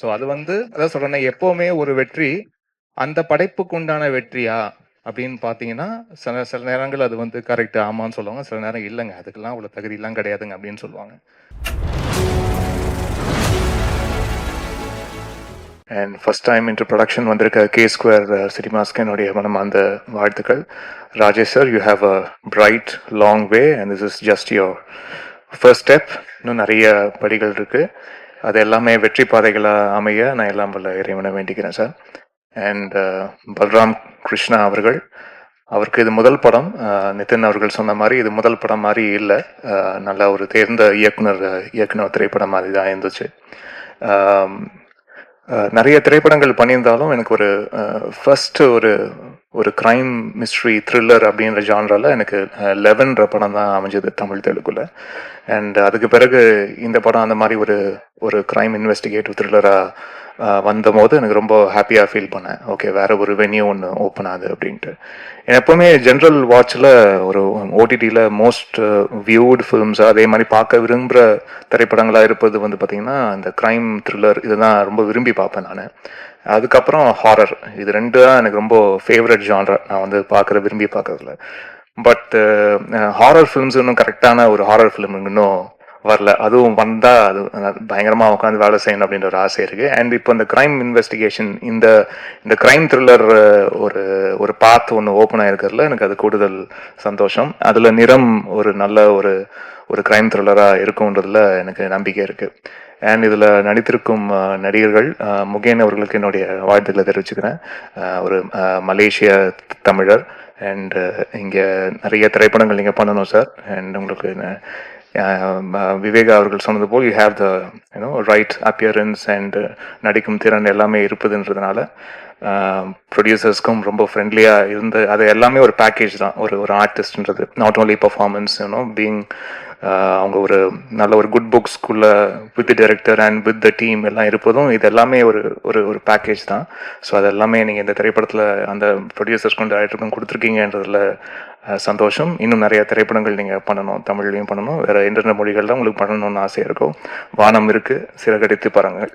So அது வந்து அதான் சொல்றேன், எப்பவுமே ஒரு வெற்றி அந்த படைப்புக்கு உண்டான வெற்றியா அப்படின்னு பார்த்தீங்கன்னா, சில சில நேரங்கள் அது வந்து கரெக்ட் ஆமான்னு சொல்லுவாங்க. சில நேரம் இல்லைங்க, அதுக்கெல்லாம் அவ்வளோ தகுதியெல்லாம் கிடையாதுங்க அப்படின்னு சொல்லுவாங்க. And first time introduction வந்திருக்க கே ஸ்கொயர் சினிமாஸ்க்கு என்னுடைய மனமார்ந்த வாழ்த்துக்கள். Rajesh sir, you have a bright long way and this is just your first step. இன்னும் நிறைய படிகள் இருக்குது. அது எல்லாமே வெற்றி பாதைகளாக அமைய நான் எல்லாம் வல்ல இறைவனை வேண்டிக்கிறேன் சார். அண்ட் பல்ராம் கிருஷ்ணா அவர்கள், அவருக்கு இது முதல் படம். நிதின் அவர்கள் சொன்ன மாதிரி இது முதல் படம் மாதிரி இல்லை, நல்ல ஒரு தேர்ந்த இயக்குனர் திரைப்படம் மாதிரி தான் இருந்துச்சு. நிறைய திரைப்படங்கள் பண்ணியிருந்தாலும் எனக்கு ஒரு ஃபர்ஸ்ட் ஒரு கிரைம் மிஸ்ட்ரி த்ரில்லர் அப்படின்ற ஜான்ரால எனக்கு 11 படம் தான் அமைஞ்சது தமிழ் தெலுங்குல. அண்ட் அதுக்கு பிறகு இந்த படம் அந்த மாதிரி ஒரு கிரைம் இன்வெஸ்டிகேட்டிவ் த்ரில்லராக வந்தபோது எனக்கு ரொம்ப ஹாப்பியாக ஃபீல் பண்ணேன். ஓகே, வேற ஒரு வென்யூ ஒன்று ஓப்பன் ஆகுது அப்படின்ட்டு. எப்பவுமே ஜென்ரல் வாட்சில் ஒரு ஓடிடியில் மோஸ்ட் வியூடு ஃபிலிம்ஸ் அதே மாதிரி பார்க்க விரும்புகிற திரைப்படங்களாக இருப்பது வந்து பார்த்திங்கன்னா இந்த கிரைம் த்ரில்லர் இதுதான் ரொம்ப விரும்பி பார்ப்பேன் நான். அதுக்கப்புறம் ஹாரர், இது ரெண்டு தான் எனக்கு ரொம்ப ஃபேவரட் ஜான்ரா நான் வந்து விரும்பி பார்க்கறதுல. பட் ஹாரர் ஃபிலிம்ஸ் இன்னும் கரெக்டான ஒரு ஹாரர் ஃபிலிம் இன்னும் வரல. அதுவும் வந்தா அது பயங்கரமாக உட்காந்து வேலை செய்யணும் அப்படின்ற ஒரு ஆசை இருக்கு. அண்ட் இப்போ இந்த கிரைம் இன்வெஸ்டிகேஷன் இந்த கிரைம் த்ரில்லர் ஒரு பாத் ஒன்று ஓப்பன் ஆயிருக்கிறதுல எனக்கு அது கூடுதல் சந்தோஷம். அதில் நிறம் ஒரு நல்ல ஒரு கிரைம் த்ரில்லராக இருக்கும்ன்றதுல எனக்கு நம்பிக்கை இருக்கு. அண்ட் இதில் நடித்திருக்கும் நடிகர்கள் முகேன் அவர்களுக்கு என்னுடைய வாழ்த்துக்களை தெரிவிச்சுக்கிறேன். ஒரு மலேசிய தமிழர். அண்ட் இங்கே நிறைய திரைப்படங்கள் நீங்கள் பண்ணணும் சார். அண்ட் உங்களுக்கு விவேகா அவர்கள் சொன்னது போல் you have the right appearance and நடிக்கும் திறன் எல்லாமே இருப்பதுன்றதுனால ப்ரொடியூசர்ஸ்க்கும் ரொம்ப ஃப்ரெண்ட்லியாக இருந்து அது எல்லாமே ஒரு பேக்கேஜ் தான். ஒரு ஆர்டிஸ்ட்ன்றது நாட் ஓன்லி பர்ஃபார்மன்ஸ், பீங் அவங்க ஒரு நல்ல ஒரு குட் புக்ஸ்குள்ள with director and with the team எல்லாம் இருப்பதும் இது எல்லாமே ஒரு பேக்கேஜ் தான். ஸோ அது எல்லாமே நீங்கள் இந்த திரைப்படத்தில் அந்த ப்ரொடியூசர்ஸ்க்கும் டைரக்டருக்கும் கொடுத்துருக்கீங்கன்றதுல சந்தோஷம். இன்னும் நிறைய திரைப்படங்கள் நீங்கள் பண்ணணும், தமிழ்லையும் பண்ணணும், வேறு இன்டர்நெட் மொழிகள் தான் உங்களுக்கு பண்ணணும்னு ஆசையாக இருக்கும். வானம் இருக்குது, சிறகடித்து பாருங்கள்.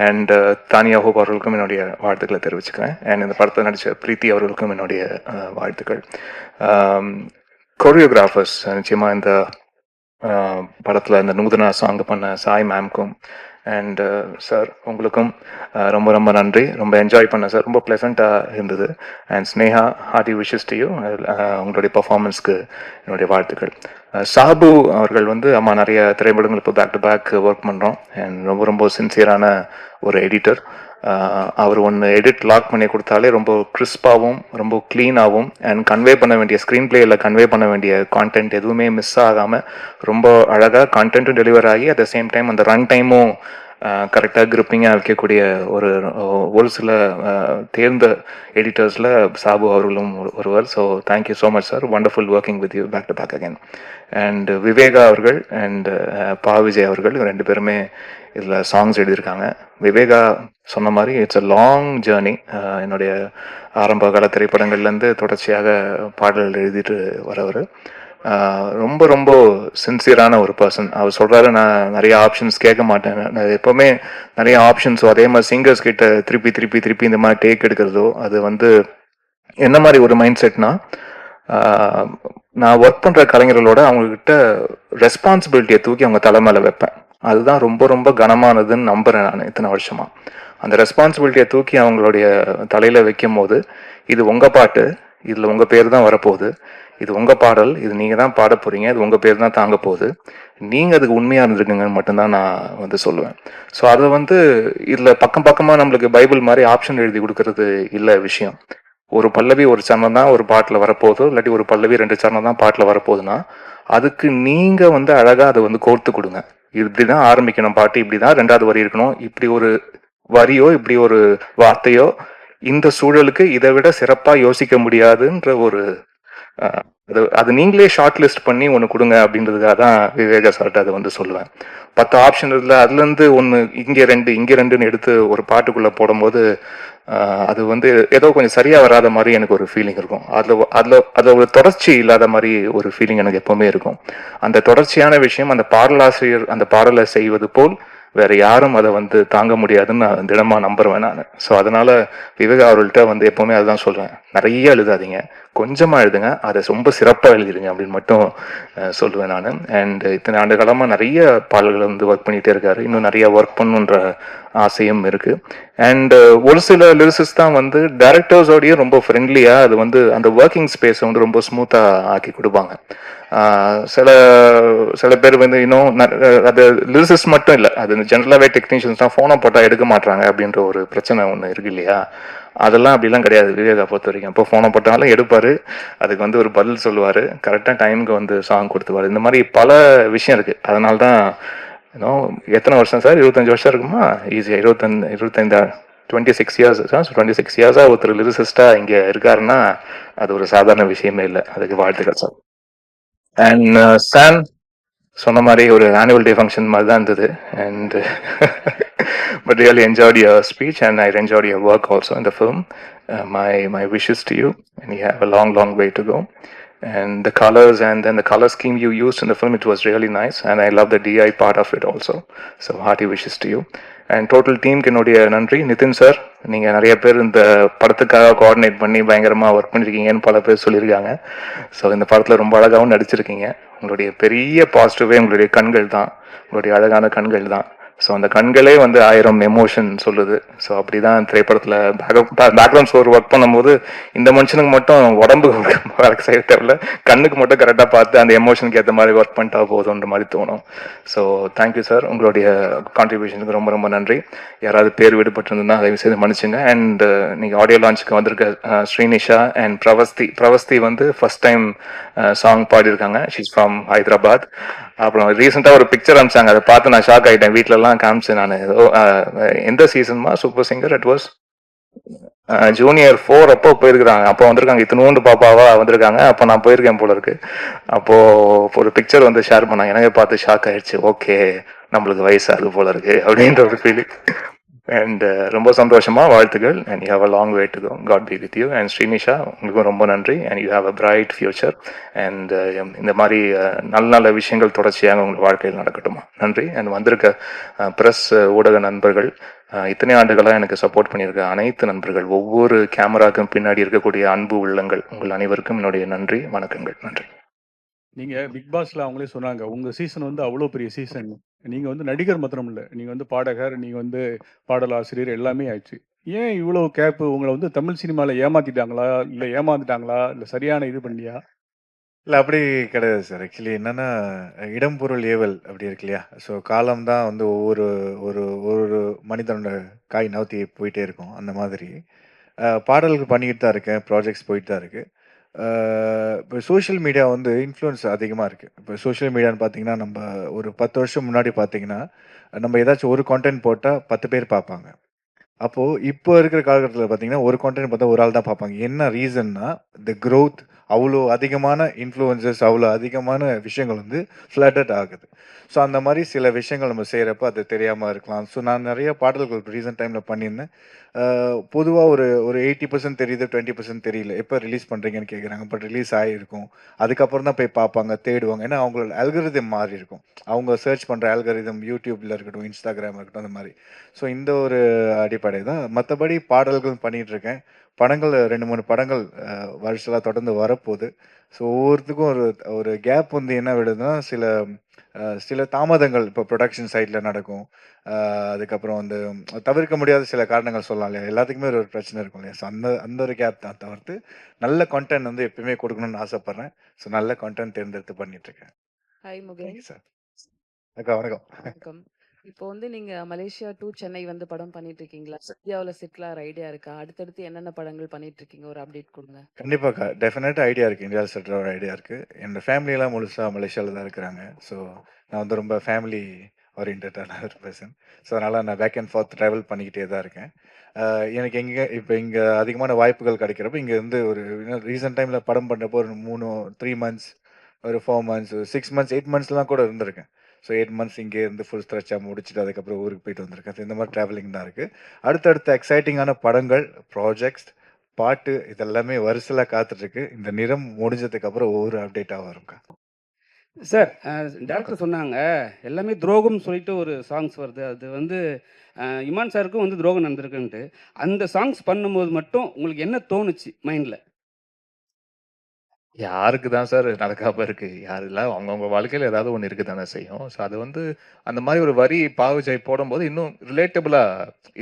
அண்ட் தானியா ஹோப் அவர்களுக்கும் என்னுடைய வாழ்த்துக்களை தெரிவிச்சுக்கிறேன். அண்ட் இந்த படத்தை நடித்த பிரீத்தி அவர்களுக்கும் என்னுடைய வாழ்த்துக்கள். கொரியோகிராஃபர்ஸ் நிச்சயமாக இந்த படத்தில் இந்த நூதனா சாங் பண்ண சாய் மேம்க்கும் அண்ட் சார் உங்களுக்கும் ரொம்ப ரொம்ப நன்றி. ரொம்ப என்ஜாய் பண்ணேன் சார், ரொம்ப ப்ளசண்ட்டாக இருந்தது. And Sneha, Hardy wishes to you. உங்களுடைய பர்ஃபார்மன்ஸ்க்கு என்னுடைய வாழ்த்துக்கள். சாபு அவர்கள் வந்து நிறைய திரைப்படங்கள் இப்போ பேக் டு பேக் ஒர்க் பண்ணுறோம். அண்ட் ரொம்ப ரொம்ப சின்சியரான ஒரு எடிட்டர். அவர் ஒன்று எடிட் லாக் பண்ணி கொடுத்தாலே ரொம்ப கிறிஸ்பாகவும் ரொம்ப க்ளீனாகவும் அண்ட் கன்வே பண்ண வேண்டிய ஸ்க்ரீன் பிளேயில் கன்வே பண்ண வேண்டிய கான்டென்ட் எதுவுமே மிஸ் ஆகாமல் ரொம்ப அழகாக கான்டென்ட்டும் டெலிவர் ஆகி அட் த சேம் டைம் அந்த ரன் டைமும் கரெக்டாக கிரிப்பிங்காக வைக்கக்கூடிய ஒரு சில தேர்ந்த எடிட்டர்ஸில் சாபு அவர்களும் ஒருவர். So thank you so much sir, wonderful working with you back to back again. And Viveka அவர்கள் அண்ட் பா விஜய் அவர்கள் ரெண்டு பேருமே இதில் சாங்ஸ் எழுதியிருக்காங்க. விவேகா சொன்ன மாதிரி இட்ஸ் அ லாங் ஜேர்னி. என்னுடைய ஆரம்ப கால திரைப்படங்கள்லேருந்து தொடர்ச்சியாக பாடல்கள் எழுதிட்டு வரவர். ரொம்ப ரொம்ப சின்சியரான ஒரு பர்சன். அவர் சொல்கிறாரு, நான் நிறைய ஆப்ஷன்ஸ் கேட்க மாட்டேன், நான் எப்போவுமே நிறைய ஆப்ஷன்ஸோ அதே மாதிரி சிங்கர்ஸ் கிட்ட திருப்பி திருப்பி திருப்பி இந்த மாதிரி டேக் எடுக்கிறதோ அது வந்து என்ன மாதிரி ஒரு மைண்ட் செட்னா, நான் ஒர்க் பண்ணுற கலைஞர்களோட அவங்கக்கிட்ட ரெஸ்பான்சிபிலிட்டியை தூக்கி அவங்க தலை மேலே வைப்பேன். அதுதான் ரொம்ப ரொம்ப கனமானதுன்னு நம்புகிறேன் நான் இத்தனை வருஷமாக. அந்த ரெஸ்பான்சிபிலிட்டியை தூக்கி அவங்களுடைய தலையில் வைக்கும் போது, இது உங்கள் பாட்டு, இதில் உங்கள் பேர் தான் வரப்போகுது, இது உங்கள் பாடல், இது நீங்கள் தான் பாட போகிறீங்க, இது உங்கள் பேர் தான் தாங்க போகுது, நீங்கள் அதுக்கு உண்மையாக இருந்திருக்குங்கன்னு மட்டும்தான் நான் வந்து சொல்லுவேன். ஸோ அதை வந்து இதில் பக்கம் பக்கமாக நம்மளுக்கு பைபிள் மாதிரி ஆப்ஷன் எழுதி கொடுக்கறது இல்லை விஷயம். ஒரு பல்லவி ஒரு சரணம் தான் ஒரு பாட்டில் வரப்போகுதோ, இல்லாட்டி ஒரு பல்லவி 2 சரணம் தான் பாட்டில் வரப்போகுதுன்னா அதுக்கு நீங்கள் வந்து அழகாக அதை வந்து கோர்த்து கொடுங்க. இப்படிதான் ஆரம்பிக்கணும் பாட்டு, இப்படிதான் 2வது வரி இருக்கணும், இப்படி ஒரு வரியோ இப்படி ஒரு வார்த்தையோ இந்த சூழலுக்கு இதை விட சிறப்பாக யோசிக்க முடியாதுன்ற ஒரு அது நீங்களே ஷார்ட் லிஸ்ட் பண்ணி ஒன்று கொடுங்க அப்படின்றதுக்காக தான் விவேகா சார்ட்ட அதை வந்து சொல்லுவேன். 10 ஆப்ஷன் இருக்குல்ல, அதுலேருந்து ஒன்று இங்கே 2 எடுத்து ஒரு பாட்டுக்குள்ளே போடும்போது அது வந்து ஏதோ கொஞ்சம் சரியாக வராத மாதிரி எனக்கு ஒரு ஃபீலிங் இருக்கும். அதில் ஒரு தொடர்ச்சி இல்லாத மாதிரி ஒரு ஃபீலிங் எனக்கு எப்போவுமே இருக்கும். அந்த தொடர்ச்சியான விஷயம் அந்த பாடலாசிரியர் அந்த பாடலை செய்வது போல் வேற யாரும் அதை வந்து தாங்க முடியாதுன்னு நான் திடமா நம்புறேன் நான். ஸோ அதனால விவேக் அவர்கள்ட்ட வந்து எப்பவுமே அதுதான் சொல்றேன், நிறைய எழுதாதீங்க, கொஞ்சமா எழுதுங்க, அதை ரொம்ப சிறப்பா எழுதிருங்க அப்படின்னு மட்டும் சொல்லுவேன் நான். அண்ட் இத்தனை ஆண்டு காலமா நிறைய பாடல்கள் வந்து ஒர்க் பண்ணிட்டே இருக்காரு, இன்னும் நிறைய ஒர்க் பண்ணுன்ற ஆசையும் இருக்கு. அண்ட் ஒரு சில லிரிசிஸ் தான் வந்து டைரக்டர்ஸோடய ரொம்ப ஃப்ரெண்ட்லியா அது வந்து அந்த ஒர்க்கிங் ஸ்பேஸை வந்து ரொம்ப ஸ்மூத்தா ஆக்கி கொடுப்பாங்க. சில சில பேர் வந்து இன்னும் அது லிரிசிஸ் மட்டும் இல்லை, அது ஜென்ரலாகவே டெக்னீஷியன்ஸ் தான் ஃபோனை போட்டால் எடுக்க மாட்டாங்க அப்படின்ற ஒரு பிரச்சனை ஒன்று இருக்கு இல்லையா. அதெல்லாம் அப்படிலாம் கிடையாது விவேகா பொறுத்த வரைக்கும். இப்போ ஃபோனை போட்டாலும் எடுப்பாரு, அதுக்கு வந்து ஒரு பதில் சொல்லுவார், கரெக்டாக டைமுக்கு வந்து சாங் கொடுத்துருவார். இந்த மாதிரி பல விஷயம் இருக்கு. அதனால தான் எத்தனை வருஷம் சார், 25 வருஷம் இருக்குமா? ஈஸியாக 25 26 இயர்ஸ் 26 இயர்ஸாக ஒருத்தர் லிரிசிஸ்டா இங்கே இருக்காருன்னா அது ஒரு சாதாரண விஷயமே இல்லை. அதுக்கு வாழ்த்துக்கள் சார். அண்ட் சான் சொன்ன மாதிரி ஒரு ஆனுவல் டே ஃபங்க்ஷன் மாதிரி தான் இருந்தது. And but really enjoyed your speech and I enjoyed your work also in the film. My wishes to you, and you have a long way to go. And the colors and then the color scheme you used in the film, it was really nice, and I love the DI part of it also. So hearty wishes to you. And total டீமுக்கு என்னுடைய நன்றி. Nitin sir, நீங்கள் நிறைய பேர் இந்த படத்துக்காக coordinate பண்ணி பயங்கரமாக ஒர்க் பண்ணியிருக்கீங்கன்னு பல பேர் சொல்லியிருக்காங்க. ஸோ இந்த படத்தில் ரொம்ப அழகாகவும் நடிச்சிருக்கீங்க. உங்களுடைய பெரிய பாசிட்டிவே உங்களுடைய கண்கள் தான், உங்களுடைய அழகான கண்கள் தான். ஸோ அந்த கண்களே வந்து 1000 எமோஷன் சொல்லுது. ஸோ அப்படி தான் திரைப்படத்தில் பேக்ரவுண்ட் ஸ்கோர் ஒர்க் பண்ணும்போது இந்த மனுஷனுக்கு மட்டும் உடம்பு ஒர்க் செய்ய தேவையில்ல, கண்ணுக்கு மட்டும் கரெக்டாக பார்த்து அந்த எமோஷனுக்கு ஏற்ற மாதிரி ஒர்க் பண்ணிட்டா போதுன்ற மாதிரி தோணும். ஸோ தேங்க்யூ சார், உங்களுடைய கான்ட்ரிபியூஷனுக்கு ரொம்ப ரொம்ப நன்றி. யாராவது பேர் விடுபட்டிருந்ததுன்னா தயவு செய்து மன்னிச்சுங்க. அண்ட் நீங்கள் ஆடியோ லான்ச்சுக்கு வந்திருக்க ஸ்ரீனிஷா அண்ட் பிரவஸ்தி வந்து ஃபர்ஸ்ட் டைம் சாங் பாடியிருக்காங்க. She's from Hyderabad. அப்புறம் ரீசெண்டாக ஒரு பிக்சர் அனுப்பிச்சாங்க, அதை பார்த்து நான் ஷாக் ஆகிட்டேன். வீட்டிலலாம் காமிச்சேன் நான். ஏதோ எந்த சீசன்மா super singer, it was junior 4 அப்போ போயிருக்கிறாங்க. அப்போ வந்திருக்காங்க, இத்தினூண்டு பாப்பாவா வந்திருக்காங்க. அப்போ நான் போயிருக்கேன் போல இருக்கு. அப்போ ஒரு பிக்சர் வந்து ஷேர் பண்ணாங்க, எனக்கு பார்த்து ஷாக் ஆயிடுச்சு. ஓகே, நம்மளுக்கு வயசாகு போல இருக்கு அப்படின்ற ஒரு ஃபீலிங். அண்ட் ரொம்ப சந்தோஷமா, வாழ்த்துக்கள். And you have a long way to go. God be with you. And Srinisha, உங்களுக்கும் ரொம்ப நன்றி. And you have a bright future. And இந்த மாதிரி நல்ல நல்ல விஷயங்கள் தொடர்ச்சியாக உங்கள் வாழ்க்கையில் நடக்கட்டுமா. நன்றி. அண்ட் வந்திருக்க ப்ரெஸ் ஊடக நண்பர்கள், இத்தனை ஆண்டுகளாக எனக்கு சப்போர்ட் பண்ணியிருக்க அனைத்து நண்பர்கள், ஒவ்வொரு கேமராக்கும் பின்னாடி இருக்கக்கூடிய அன்பு உள்ளங்கள், உங்கள் அனைவருக்கும் என்னுடைய நன்றி, வணக்கங்கள். நன்றி. நீங்க பிக் பாஸ்ல அவங்களே சொன்னாங்க, உங்க சீசன் வந்து அவ்வளோ பெரிய சீசன். நீங்க வந்து நடிகர் மாத்திரம் இல்ல, நீங்க வந்து பாடகர், நீங்க வந்து பாடலாசிரியர் எல்லாமே ஆயிடுச்சு. ஏன் இவ்வளவு கேப்? உங்களை வந்து தமிழ் சினிமால ஏமாத்திட்டாங்களா, இல்ல ஏமாந்துட்டாங்களா, இல்ல சரியான இது பண்ணியா? இல்ல அப்படி கிடையாது சார். ஆக்சுவலி என்னன்னா, இடம், பொருள், ஏவல் அப்படி இருக்கு இல்லையா? ஸோ காலம் தான் வந்து ஒவ்வொரு ஒரு ஒரு மனிதனோட காய் நகர்த்தி போயிட்டே இருக்கும். அந்த மாதிரி பாடல்கள் பண்ணிக்கிட்டு தான் இருக்கேன். ப்ராஜெக்ட்ஸ் போயிட்டு தான் இருக்கு. இப்போ சோஷியல் மீடியா வந்து இன்ஃப்ளூயன்ஸ் அதிகமா இருக்கு. இப்போ சோஷியல் மீடியான்னு பார்த்தீங்கன்னா, நம்ப ஒரு 10 வருஷம் முன்னாடி பார்த்தீங்கன்னா, நம்ம ஏதாச்சும் ஒரு கான்டென்ட் போட்டா 10 பேர் பார்ப்பாங்க. அப்போ இப்போ இருக்கிற காலகட்டத்தில பார்த்தீங்கன்னா, ஒரு கான்டென்ட் பார்த்தா ஒரு ஆள் தான் பார்ப்பாங்க. என்ன ரீசன்னா, குரோத் அவ்ளோ அதிகமான இன்ஃப்ளூயன்சர்ஸ், அவ்ளோ அதிகமான விஷயங்கள் வந்து ஃப்ளட்டட் ஆகுது. ஸோ அந்த மாரி சில விஷயங்கள் நம்ம செய்றப்ப அது தெரியாம இருக்கலாம். ஸோ நான் நெறைய பாடல்கள் ரீசென்ட் டைம்ல பண்ணியிருந்தேன். பொதுவா ஒரு ஒரு 80% தெரியுது, 20% தெரியல. எப்ப ரிலீஸ் பண்றீங்கன்னு கேட்குறாங்க. பட் ரிலீஸ் ஆயிருக்கும். அதுக்கப்புறம் தான் போய் பார்ப்பாங்க, தேடுவாங்க. ஏன்னா அவங்களோட அல்காரிதம் மாறி இருக்கும். அவங்க சர்ச் பண்ற அல்காரிதம் YouTubeல இருக்கட்டும், Instagram இருக்கட்டும் அந்த மாரி. ஸோ இந்த ஒரு அடிப்படை தான். மத்தபடி பாடல்கள் பண்ணிட்டு இருக்கேன். படங்கள் 2, 3 படங்கள் வருஷலா தொடர்ந்து வரப்போது. ஸோ ஒவ்வொருத்துக்கும் ஒரு ஒரு கேப் வந்து என்ன விடுதுன்னா, சில தாமதங்கள் இப்போ புரொடக்ஷன் சைட்ல நடக்கும். அதுக்கப்புறம் வந்து தவிர்க்க முடியாத சில காரணங்கள் சொல்லலாம் இல்லையா? எல்லாத்துக்குமே ஒரு பிரச்சனை இருக்கும் இல்லையா? ஸோ அந்த அந்த ஒரு கேப் தான் தவிர்த்து, நல்ல கன்டென்ட் வந்து எப்பயுமே கொடுக்கணும்னு ஆசைப்படுறேன். ஸோ நல்ல கன்டென்ட் தேர்ந்தெடுத்து பண்ணிட்டு இருக்கேன். Hi Mugen. Thank you sir. அக்கா வணக்கம். வணக்கம். இப்போ வந்து நீங்க மலேசியா டூ சென்னை வந்து படம் பண்ணிட்டு இருக்கீங்களா? இந்தியாவுல செட்டில் ஆகிற ஐடியா இருக்கா? அடுத்தடுத்து என்னென்ன படங்கள் பண்ணிட்டு இருக்கீங்க? ஒரு அப்டேட் கொடுங்க. கண்டிப்பாக்கா. டெஃபினட்டா ஐடியா இருக்கு. இந்தியால செட்டில் ஆகுற ஐடியா இருக்கு. என்னோட ஃபேமிலிலாம் முழுசா மலேசியால தான் இருக்கிறாங்க. ஸோ நான் வந்து ரொம்ப ஃபேமிலி ஓரியன்டடான ஒரு பெர்சன். ஸோ அதனால நான் பேக் அண்ட் ஃபார்த் ட்ராவல் பண்ணிக்கிட்டே தான் இருக்கேன். எனக்கு இப்போ இங்க அதிகமான வாய்ப்புகள் கிடைக்கிறப்ப, இங்க இருந்து ஒரு ரீசென்ட் டைம்ல படம் பண்றப்போ ஒரு 3 மந்த்ஸ், ஒரு 4 மந்த்ஸ், 6 மந்த்ஸ், 8 மந்த்ஸ்லாம் கூட இருந்திருக்கேன். ஸோ 8 மந்த்ஸ் இங்கே இருந்து ஃபுல் ஸ்ட்ரெச்சா முடிச்சுட்டு அதுக்கப்புறம் ஊருக்கு போயிட்டு வந்திருக்கேன். ஸோ இந்த மாதிரி ட்ராவலிங் தான் இருக்கு. அடுத்தடுத்த எக்ஸைட்டிங்கான படங்கள், ப்ராஜெக்ட்ஸ், பாட்டு இதெல்லாமே வரிசலா காத்துட்டு இருக்கு. இந்த நிறம் முடிஞ்சதுக்கு அப்புறம் ஒவ்வொரு அப்டேட்டா வரும்க்கா. சார் டேரக்டர் சொன்னாங்க எல்லாமே துரோகம்னு சொல்லிட்டு ஒரு சாங்ஸ் வருது. அது வந்து இமான் சாருக்கும் வந்து துரோகம் நடந்திருக்குன்ட்டு. அந்த சாங்ஸ் பண்ணும்போது மட்டும் உங்களுக்கு என்ன தோணுச்சு மைண்ட்ல? யாருக்கு தான் சார் நடக்காம இருக்கு? யாரெல்லாம் அவங்கவங்க வாழ்க்கையில ஏதாவது ஒண்ணு இருக்க தானே செய்யும். ஸோ அது வந்து அந்த மாரி ஒரு வரி பாவிஜய் போடும்போது இன்னும் ரிலேட்டபிளா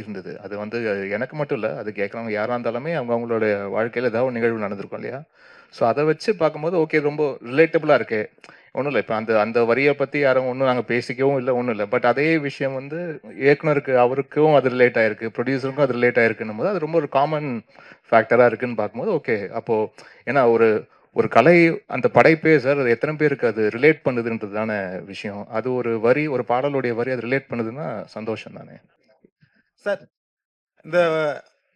இருந்தது. அது வந்து எனக்கு மட்டும் இல்ல. அது கேட்கிறவங்க யாரா இருந்தாலுமே அவங்கவங்களோட வாழ்க்கையில ஏதாவது ஒரு நிகழ்வு நடந்திருக்கும் இல்லையா? ஸோ அத வச்சு பார்க்கும்போது ஓகே ரொம்ப ரிலேட்டபிளா இருக்கே. ஒண்ணும் இல்ல. இப்ப அந்த அந்த வரிய பத்தி யாரும் ஒண்ணும் நாங்க பேசிக்கவும் இல்ல, ஒண்ணும் இல்ல. பட் அதே விஷயம் வந்து இயக்குனருக்கு அவருக்கும் அது ரிலேட் ஆயிருக்கு. ப்ரொடியூசருக்கும் அது ரிலேட் ஆயிருக்குன்னும்போது, அது ரொம்ப ஒரு காமன் ஃபேக்டரா இருக்குன்னு பார்க்கும்போது, ஓகே. அப்போ ஏன்னா ஒரு ஒரு கலை அந்த படைப்பே சார் அது எத்தனை பேருக்கு அது ரிலேட் பண்ணுதுன்றது தானே விஷயம். அது ஒரு வரி, ஒரு பாடலுடைய வரி அது ரிலேட் பண்ணுதுன்னா சந்தோஷம் தானே. சார், இந்த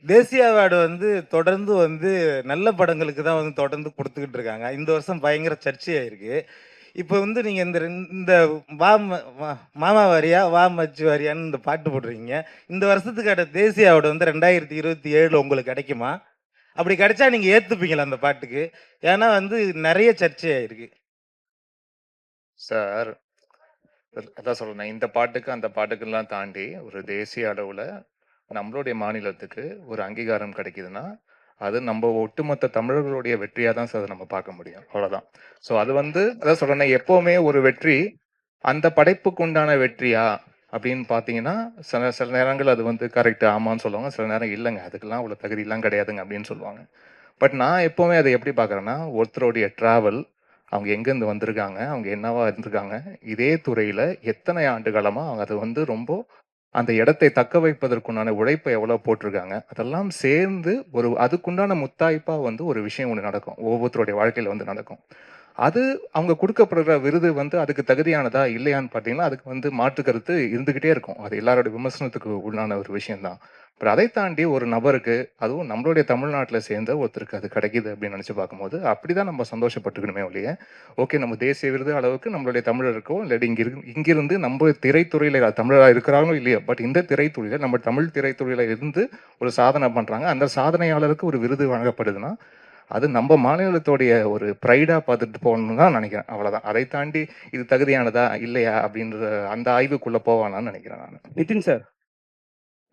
தேசிய அவார்டு வந்து தொடர்ந்து வந்து நல்ல படங்களுக்கு தான் வந்து தொடர்ந்து குடுத்துக்கிட்டு இருக்காங்க. இந்த வருஷம் பயங்கர சர்ச்சையாயிருக்கு. இப்ப வந்து நீங்க இந்த வா மாமா வாரியா, வா மச்சு வாரியான்னு இந்த பாட்டு போட்டிருக்கீங்க. இந்த வருஷத்துக்கான தேசிய அவார்டு வந்து 2027 உங்களுக்கு கிடைக்குமா? அப்படி கிடைச்சா நீங்க ஏத்துப்பீங்களா அந்த பாட்டுக்கு? ஏன்னா வந்து நெறைய சர்ச்சையாயிருக்கு. சார் அதான் சொல்றேன். இந்த பாட்டுக்கு, அந்த பாட்டுக்கெல்லாம் தாண்டி ஒரு தேசிய அளவுல நம்மளுடைய மாநிலத்துக்கு ஒரு அங்கீகாரம் கிடைக்குதுன்னா, அது நம்ம ஒட்டுமொத்த தமிழர்களுடைய வெற்றியா தான் சார் அத நம்ம பார்க்க முடியும். அவ்வளோதான். ஸோ அது வந்து அதான் சொல்றேனே எப்பவுமே ஒரு வெற்றி, அந்த படைப்புக்கு உண்டான வெற்றியா? அப்படின்னு பார்த்தீங்கன்னா, சில சில நேரங்கள் அது வந்து கரெக்ட் ஆமான்னு சொல்லுவாங்க. சில நேரம் இல்லங்க. அதுக்கெல்லாம் அவ்வளோ தகுதிலாம் கிடையாதுங்க அப்படின்னு சொல்லுவாங்க. பட் நான் எப்பவுமே அத எப்படி பார்க்குறேன்னா, ஒருத்தருடைய டிராவல், அவங்க எங்கேருந்து வந்திருக்காங்க, அவங்க என்னவா இருந்திருக்காங்க, இதே துறையில எத்தனை ஆண்டு காலமா அவங்க அத வந்து ரொம்ப அந்த இடத்தை தக்க வைப்பதற்குண்டான உழைப்பை எவ்வளோ போட்டிருக்காங்க. அதெல்லாம் சேர்ந்து ஒரு அதுக்குண்டான முத்தாய்ப்பா வந்து ஒரு விஷயம் ஒண்ணு நடக்கும். ஒவ்வொருத்தருடைய வாழ்க்கையில வந்து நடக்கும். அது அவங்க குடுக்கப்படுற விருது வந்து அதுக்கு தகுதியானதா? இல்லையான்னு பார்த்தீங்கன்னா, அதுக்கு வந்து மாற்று கருத்து இருந்துகிட்டே இருக்கும். அது எல்லாரோட விமர்சனத்துக்கு உள்ளான ஒரு விஷயம் தான். பட் அதை தாண்டி ஒரு நபருக்கு, அதுவும் நம்மளுடைய தமிழ்நாட்டுல சேர்ந்த ஒருத்தருக்கு அது கிடைக்குது அப்படின்னு நினைச்சு பார்க்கும்போது, அப்படிதான் நம்ம சந்தோஷப்பட்டுக்கணுமே ஒழிய, ஓகே நம்ம தேசிய விருது அளவுக்கு நம்மளுடைய தமிழருக்கோ, இல்லாட்டி இங்கிருந்து நம்ம திரைத்துறையில தமிழரா இருக்கிறாங்களோ இல்லையோ, பட் இந்த திரைத்துறையில நம்ம தமிழ் திரைத்துறையில இருந்து ஒரு சாதனை பண்றாங்க. அந்த சாதனையாளருக்கு ஒரு விருது வழங்கப்படுதுன்னா, அது நம்ம மாநிலத்தோடைய ஒரு ப்ரைடா பார்த்துட்டு போகணும்னு தான் நினைக்கிறேன். அவ்வளவுதான். அதை தாண்டி இது தகுதியானதா? இல்லையா? அப்படின்ற அந்த ஆய்வுக்குள்ள போவானான்னு நினைக்கிறேன் நானு. நிதின் சார்.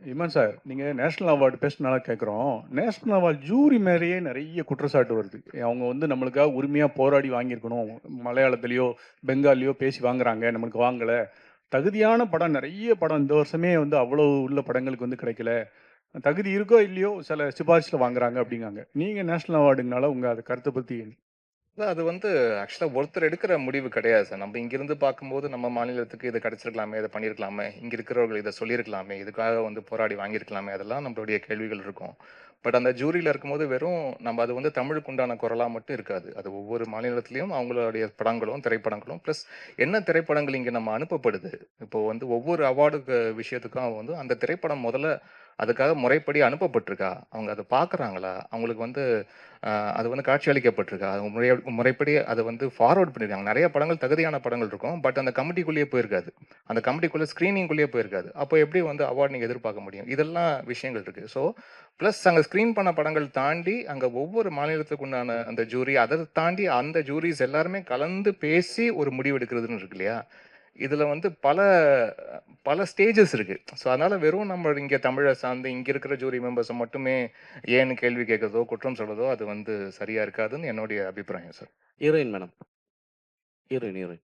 இமான் சார், நீங்க நேஷனல் அவார்டு பேசினால கேட்குறோம். நேஷனல் அவார்டு ஜூரி மேலேயே நிறைய குற்றச்சாட்டு வருது. அவங்க வந்து நம்மளுக்காக உரிமையா போராடி வாங்கியிருக்கணும். மலையாளத்திலயோ, பெங்காலியோ பேசி வாங்குறாங்க. நம்மளுக்கு வாங்கல. தகுதியான படம் நிறைய படம் இந்த வருஷமே வந்து அவ்வளோ உள்ள படங்களுக்கு வந்து கிடைக்கல. தகுதி இருக்கோ இல்லையோ சில சிபாரிசுல வாங்குறாங்க அப்படிங்காங்க. நீங்க நேஷனல் அவார்டுங்கனால உங்க அது கருத்தை பத்தி இல்ல அது வந்து ஆக்சுவலா ஒருத்தர் எடுக்கிற முடிவு கிடையாது சார். நம்ம இங்கிருந்து பார்க்கும்போது நம்ம மாநிலத்துக்கு இது கிடைச்சிருக்கலாமே, இத பண்ணியிருக்கலாமே, இங்க இருக்கிறவர்கள் இத சொல்லியிருக்கலாமே, இதுக்காக வந்து போராடி வாங்கியிருக்கலாமே, அதெல்லாம் நம்மளுடைய கேள்விகள் இருக்கும். பட் அந்த ஜூரில இருக்கும்போது வெறும் நம்ம அது வந்து தமிழுக்கு உண்டான குரலா மட்டும் இருக்காது. அது ஒவ்வொரு மாநிலத்திலயும் அவங்களுடைய படங்களும், திரைப்படங்களும் பிளஸ் என்ன திரைப்படங்கள் இங்க நம்ம அனுப்பப்படுது. இப்போ வந்து ஒவ்வொரு அவார்டுக்கு விஷயத்துக்கும் வந்து அந்த திரைப்படம் முதல்ல அதுக்காக முறைப்படி அனுப்பப்பட்டிருக்கா? அவங்க அத பார்க்குறாங்களா? அவங்களுக்கு வந்து அது வந்து காட்சியளிக்கப்பட்டிருக்கா? அது முறைப்படி அத வந்து ஃபார்வர்ட் பண்ணியிருக்காங்க. நெறைய படங்கள் தகுதியான படங்கள் இருக்கும். பட் அந்த கமிட்டிக்குள்ளேயே போயிருக்காது. அந்த கமிட்டிக்குள்ள ஸ்கிரீனிங்குள்ளேயே போயிருக்காது. அப்போ எப்படி வந்து அவார்ட் நீங்க எதிர்பார்க்க முடியும்? இதெல்லாம் விஷயங்கள் இருக்கு. ஸோ, பிளஸ் அங்க ஸ்கிரீன் பண்ண படங்கள் தாண்டி, அங்க ஒவ்வொரு மாநிலத்துக்கு உண்டான அந்த ஜூரி, அத தாண்டி அந்த ஜூரிஸ் எல்லாருமே கலந்து பேசி ஒரு முடிவு எடுக்கிறதுன்னு இருக்கு இல்லையா? இதுல வந்து பல பல ஸ்டேஜஸ் இருக்கு. ஸோ, அதனால வெறும் நம்ம இங்க தமிழ சார்ந்து இங்க இருக்கிற ஜூரி மெம்பர்ஸ மட்டுமே ஏன்னு கேள்வி கேட்கிறதோ, குற்றம் சொல்றதோ, அது வந்து சரியா இருக்காதுன்னு என்னுடைய அபிப்பிராயம் சார். Heroine madam. ஹீரோயின்.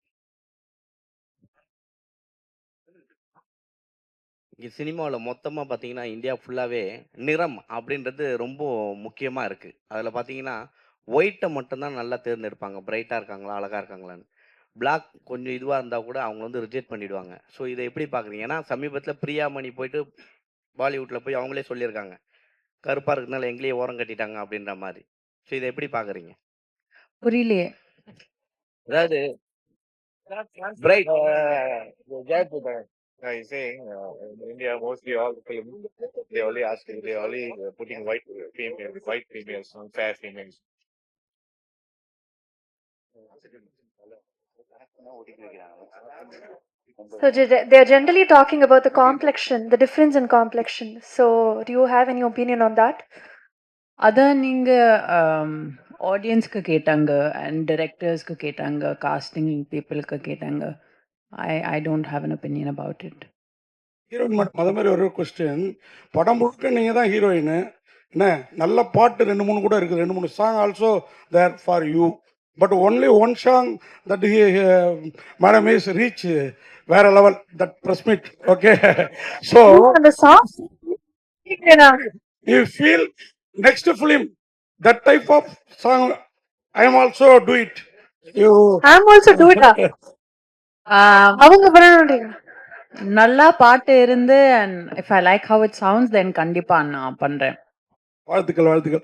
இங்க சினிமாவுல மொத்தமா பார்த்தீங்கன்னா, இந்தியா ஃபுல்லாவே நிறம் அப்படின்றது ரொம்ப முக்கியமா இருக்கு. அதுல பார்த்தீங்கன்னா, ஒயிட்ட மட்டும் தான் நல்லா தேர்ந்தெடுப்பாங்க. பிரைட்டா இருக்காங்களா? அழகா இருக்காங்களான்னு. பிளாக் கொஞ்சம் இதுவா இருந்தா கூட அவங்க வந்து ரிஜெக்ட் பண்ணிடுவாங்க. ஸோ இத எப்படி பார்க்குறீங்க? ஏன்னா சமீபத்தில பிரியாமணி போயிட்டு பாலிவுட்ல போய் அவங்களே சொல்லியிருக்காங்க. கருப்பா இருக்கிறதுனால எங்களையே ஓரம் கட்டிட்டாங்க அப்படின்ற மாரி. ஸோ இத எப்படி பார்க்குறீங்க? புரியலையே. அதாவது bright He's saying in India mostly all the films they only putting white females, fair females. So they're generally talking about the complexion, the difference in complexion. So do you have any opinion on that? அத நீங்க ஆடியன்ஸ்க்கு கேட்டாங்க and டிரெக்டர்ஸ்க்கு கேட்டாங்க, costing பீப்புளுக்கு கேட்டாங்க. I don't have an opinion about it. Heroine மட்டும் அது மாதிரி ஒரு கொஸ்டின். படம் முழுக்க நீங்கள் தான் ஹீரோயின். என்ன நல்ல பாட்டு 2-3 கூட இருக்குது. 2-3 song also there for you. But only one song that madam is reach வேற level that press meet. Okay. So அந்த song you feel next film that type of song I am also do it. You I'm also do it. அவங்க பண்ணணுன்றீங்க. நல்லா பாட்டு இருந்து and if I like how it sounds then கண்டிப்பா நான் பண்றேன். வாழ்த்துக்கள் வாழ்த்துக்கள்.